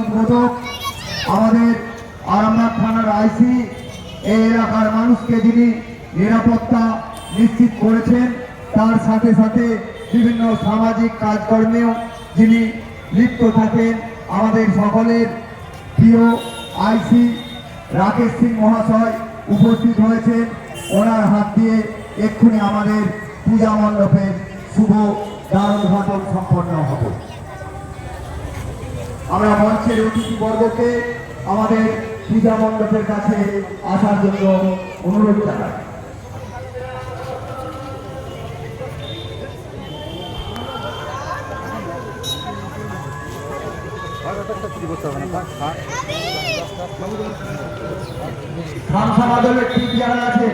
উদ্বোধক আমাদের আরামবাগ থানার আইসি এই এলাকার মানুষকে যিনি নিরাপত্তা নিশ্চিত করেছেন, তার সাথে সাথে বিভিন্ন সামাজিক কাজকর্মেও যিনি লিপ্ত থাকেন, আমাদের সকলের প্রিয় আইসি রাকেশ সিং মহাশয় উপস্থিত হয়েছেন। ওনার হাত দিয়ে এক্ষুনি আমাদের পূজা মণ্ডপের শুভ দ্বার উদ্ঘাটন সম্পন্ন হবে। আমরা মঞ্চের অতিথিবর্গকে আমাদের পূজা মণ্ডপের কাছে আসার জন্য অনুরোধ জানাই। ধামসা মাদলের ঠিক যারা আছে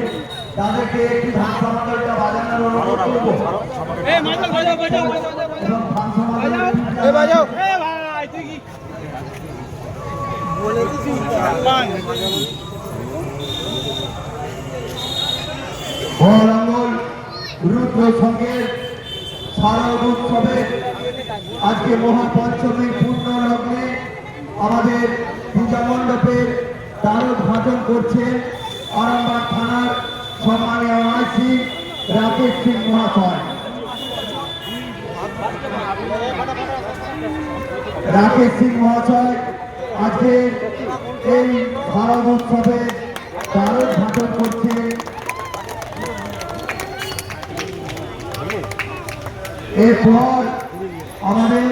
তাদেরকে একটি ধামসা মাদলটা বাজানোর অনুরোধ করব। বহরঙ্গল রুদ্র সংঘের শারদ উৎসবে আজকে মহাপঞ্চমীর পূর্ণ লগ্নে আমাদের পূজা মণ্ডপের দ্বারোদ্ঘাটন করছেন আরামবাগ থানার সম্মানীয় আইসি রাকেশ সিং মহাশয়। রাকেশ সিং মহাশয় আজকে এই শারদ উৎসবে দ্বারোদ্ঘাটন করছেন। এরপর আমাদের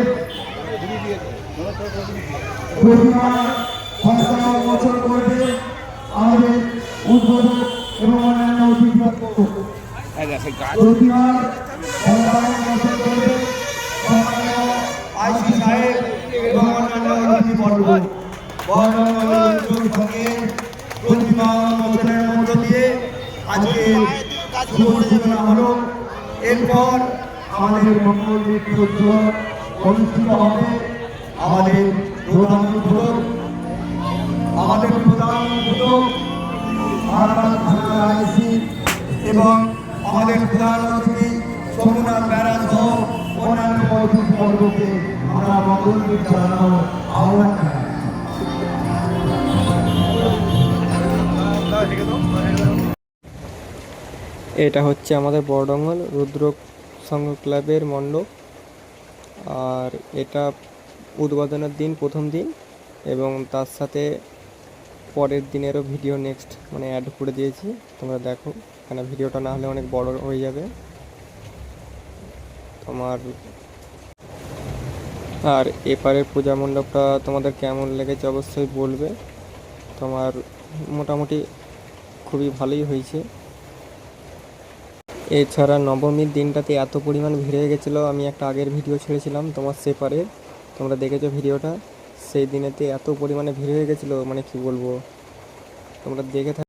প্রতিমা সংস্থান উন্মোচন করবে আমাদের উদ্বোধক এবং অন্যান্য অতিথিবর্গ। প্রতিমার সংস্থান উন্মোচন করবে আইসি সাহেব এবং অন্যান্য অতিথিবর্গ। প্রতিমা উন্মোচনের মধ্য দিয়ে আজকে শুভ সূচনা হলো। এরপর আমাদের মঙ্গল নৃত্য অনুষ্ঠিত হবে। আমাদের প্রধান উদ্বোধক এবং আমাদের প্রধান অতিথি সোমনাথ ব্যারাজ সহ অন্যান্য অতিথিবর্গকে আমরা মঙ্গল নৃত্য জানানোর আহ্বান জানাই। এটা হচ্ছে আমাদের বড়ডঙ্গল রুদ্র সংঘ ক্লাবের মণ্ডপ, আর এটা উদ্বোধনের দিন প্রথম দিন, এবং তার সাথে পরের দিনেরও ভিডিও নেক্সট অ্যাড করে দিয়েছি, তোমরা দেখো। এখানে ভিডিওটা না হলে অনেক বড় হয়ে যাবে তোমার। আর এপারের পূজা মণ্ডপটা তোমাদের কেমন লেগেছে অবশ্যই বলবে। তোমার মোটামুটি খুবই ভালোই হয়েছে। এছাড়া নবমীর দিনটাতে এত পরিমাণ ভিড় হয়ে গেছিলো, আমি একটা আগের ভিডিও ছেড়েছিলাম তোমার সেপারে, তোমরা দেখেছো ভিডিওটা। সেই দিনেতে এত পরিমাণে ভিড় হয়ে গেছিলো, কি বলবো, তোমরা দেখে থাকো।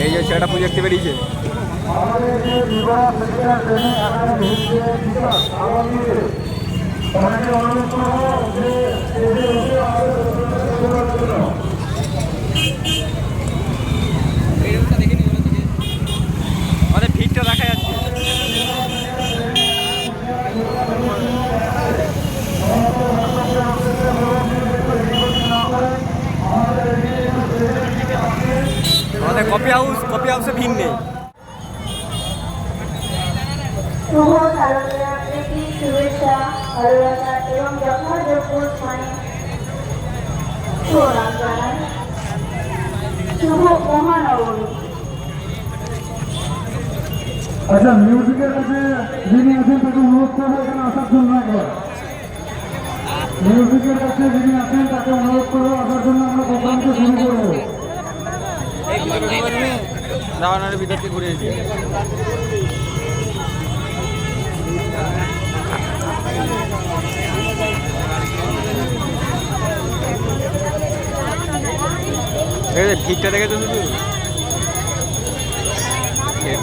এই যে সেটা পুজো দেখতে বেরিয়েছে। আমাদের ভিড়টা দেখা যাচ্ছে। আমাদের কফি হাউসে ভিড় নেই। শুভ শারদীয়া প্রীতি শুভেচ্ছা ভালোবাসা এবং যথাযোগ্য স্থানে প্রণাম জানাই। শুভ মহানবমী। আচ্ছা, মিউজিকের কাছে যিনি আছেন তাকে অনুরোধ করবো এখানে আসার জন্য একবার। রাওয়ানার ভিতর থেকে ঘুরে এসেছি। ভিড়টা দেখেছো শুধু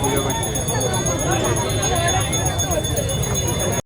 পুজো করছে।